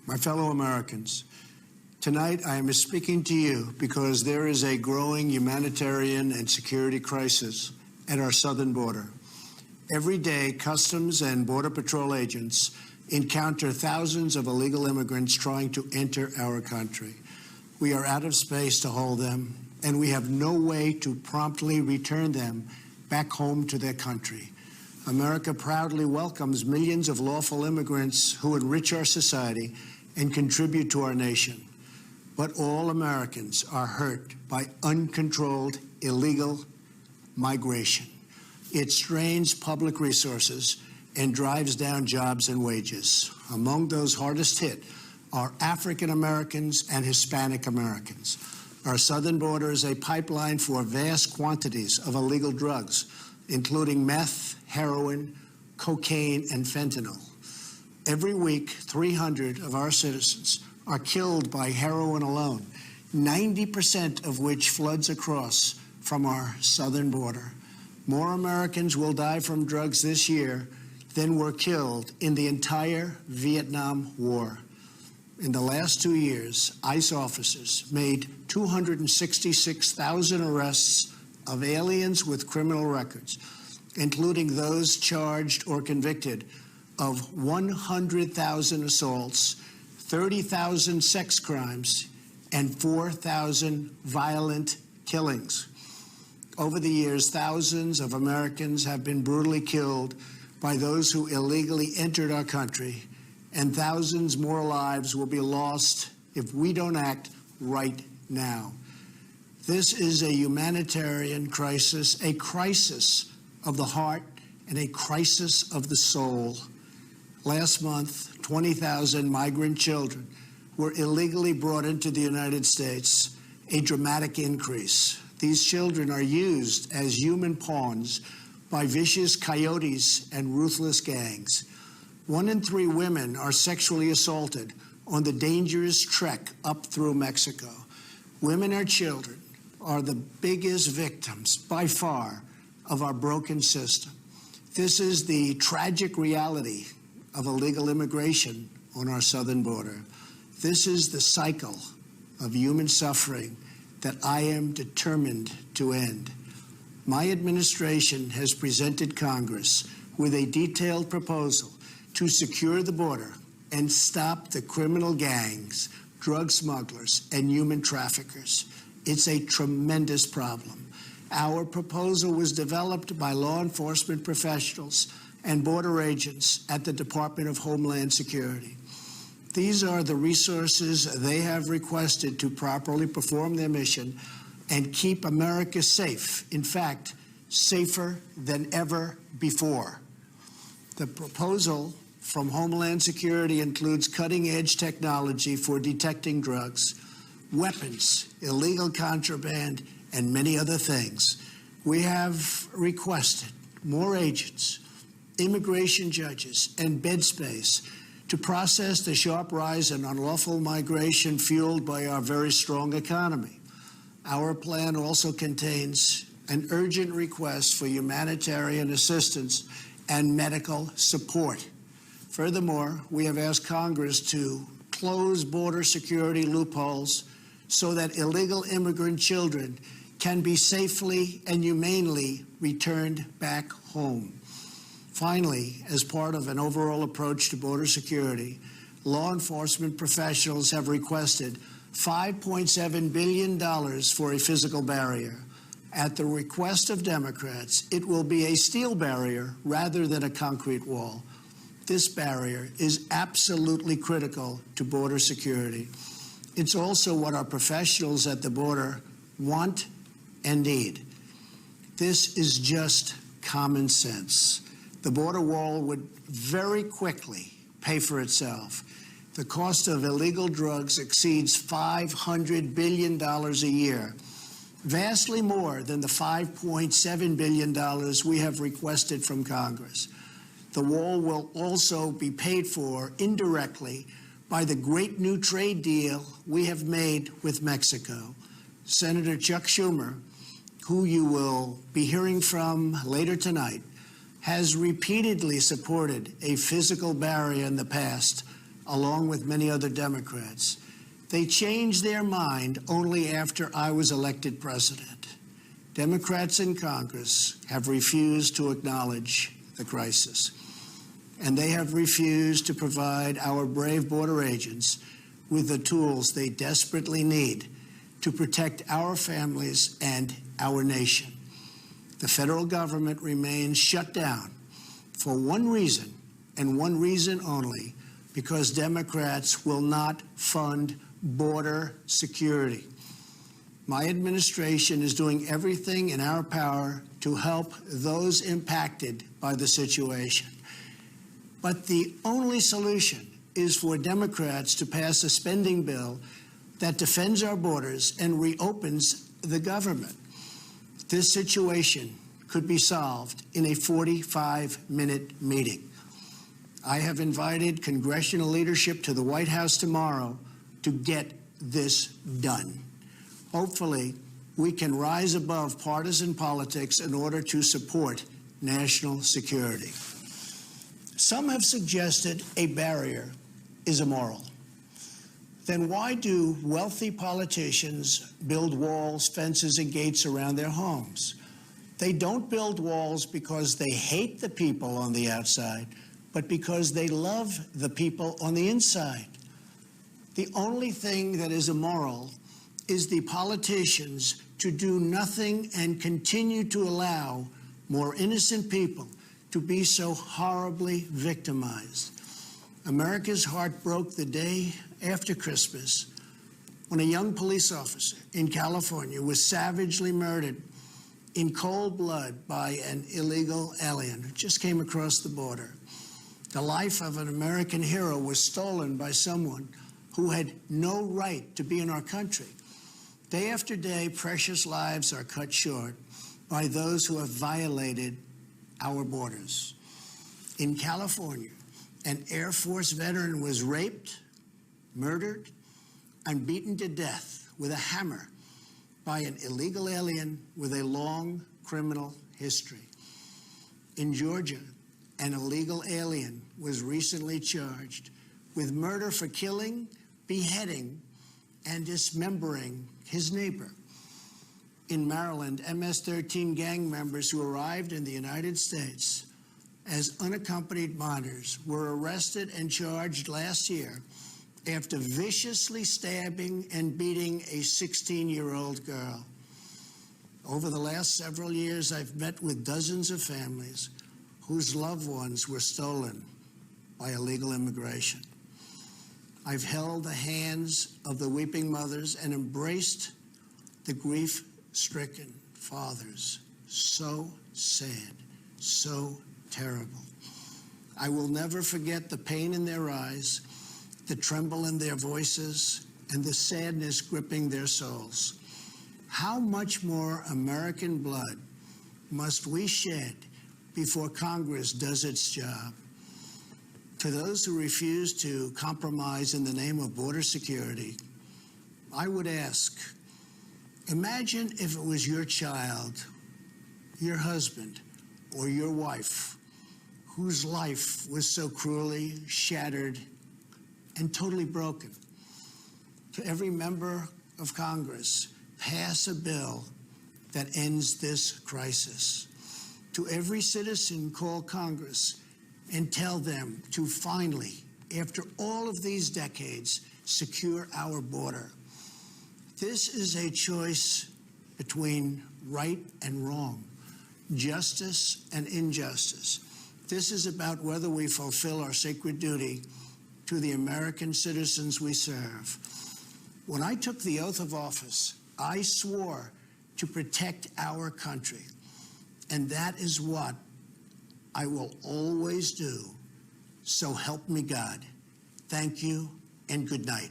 My fellow Americans, tonight I am speaking to you because there is a growing humanitarian and security crisis at our southern border. Every day, Customs and Border Patrol agents encounter thousands of illegal immigrants trying to enter our country. We are out of space to hold them, and we have no way to promptly return them back home to their country. America proudly welcomes millions of lawful immigrants who enrich our society and contribute to our nation. But all Americans are hurt by uncontrolled illegal migration. It strains public resources and drives down jobs and wages. Among those hardest hit are African Americans and Hispanic Americans. Our southern border is a pipeline for vast quantities of illegal drugs, including meth, heroin, cocaine, and fentanyl. Every week, 300 of our citizens are killed by heroin alone, 90% of which floods across from our southern border. More Americans will die from drugs this year than were killed in the entire Vietnam War. In the last 2 years, ICE officers made 266,000 arrests of aliens with criminal records, including those charged or convicted of 100,000 assaults, 30,000 sex crimes, and 4,000 violent killings. Over the years, thousands of Americans have been brutally killed by those who illegally entered our country, and thousands more lives will be lost if we don't act right now. This is a humanitarian crisis, a crisis of the heart and a crisis of the soul. Last month, 20,000 migrant children were illegally brought into the United States, a dramatic increase. These children are used as human pawns by vicious coyotes and ruthless gangs. 1 in 3 women are sexually assaulted on the dangerous trek up through Mexico. Women and children are the biggest victims, by far, of our broken system. This is the tragic reality of illegal immigration on our southern border. This is the cycle of human suffering that I am determined to end. My administration has presented Congress with a detailed proposal to secure the border and stop the criminal gangs, drug smugglers, and human traffickers. It's a tremendous problem. Our proposal was developed by law enforcement professionals and border agents at the Department of Homeland Security. These are the resources they have requested to properly perform their mission and keep America safe, in fact, safer than ever before. The proposal from Homeland Security includes cutting-edge technology for detecting drugs, weapons, illegal contraband, and many other things. We have requested more agents, immigration judges, and bed space to process the sharp rise in unlawful migration fueled by our very strong economy. Our plan also contains an urgent request for humanitarian assistance and medical support. Furthermore, we have asked Congress to close border security loopholes so that illegal immigrant children can be safely and humanely returned back home. Finally, as part of an overall approach to border security, law enforcement professionals have requested $5.7 billion for a physical barrier. At the request of Democrats, it will be a steel barrier rather than a concrete wall. This barrier is absolutely critical to border security. It's also what our professionals at the border want and need. This is just common sense. The border wall would very quickly pay for itself. The cost of illegal drugs exceeds $500 billion a year, vastly more than the $5.7 billion we have requested from Congress. The wall will also be paid for indirectly by the great new trade deal we have made with Mexico. Senator Chuck Schumer, who you will be hearing from later tonight, has repeatedly supported a physical barrier in the past along with many other Democrats. They changed their mind only after I was elected president. Democrats in Congress have refused to acknowledge the crisis, and they have refused to provide our brave border agents with the tools they desperately need to protect our families and our nation. The federal government remains shut down for one reason, and one reason only, because Democrats will not fund border security. My administration is doing everything in our power to help those impacted by the situation. But the only solution is for Democrats to pass a spending bill that defends our borders and reopens the government. This situation could be solved in a 45-minute meeting. I have invited congressional leadership to the White House tomorrow to get this done. Hopefully, we can rise above partisan politics in order to support national security. Some have suggested a barrier is immoral. Then why do wealthy politicians build walls, fences, and gates around their homes? They don't build walls because they hate the people on the outside, but because they love the people on the inside. The only thing that is immoral is the politicians to do nothing and continue to allow more innocent people to be so horribly victimized. America's heart broke the day after Christmas when a young police officer in California was savagely murdered in cold blood by an illegal alien who just came across the border. The life of an American hero was stolen by someone who had no right to be in our country. Day after day, precious lives are cut short by those who have violated our borders. In California, an Air Force veteran was raped, murdered, and beaten to death with a hammer by an illegal alien with a long criminal history. In Georgia, an illegal alien was recently charged with murder for killing, beheading, and dismembering his neighbor. In Maryland, MS-13 gang members who arrived in the United States as unaccompanied minors were arrested and charged last year after viciously stabbing and beating a 16-year-old girl. Over the last several years, I've met with dozens of families whose loved ones were stolen by illegal immigration. I've held the hands of the weeping mothers and embraced the grief-stricken fathers. So sad, so terrible. I will never forget the pain in their eyes, the tremble in their voices, and the sadness gripping their souls. How much more American blood must we shed before Congress does its job? To those who refuse to compromise in the name of border security, I would ask, imagine if it was your child, your husband, or your wife whose life was so cruelly shattered and totally broken. To every member of Congress, pass a bill that ends this crisis. To every citizen, call Congress and tell them to finally, after all of these decades, secure our border. This is a choice between right and wrong, justice and injustice. This is about whether we fulfill our sacred duty to the American citizens we serve. When I took the oath of office, I swore to protect our country, and that is what I will always do. So help me God. Thank you and good night.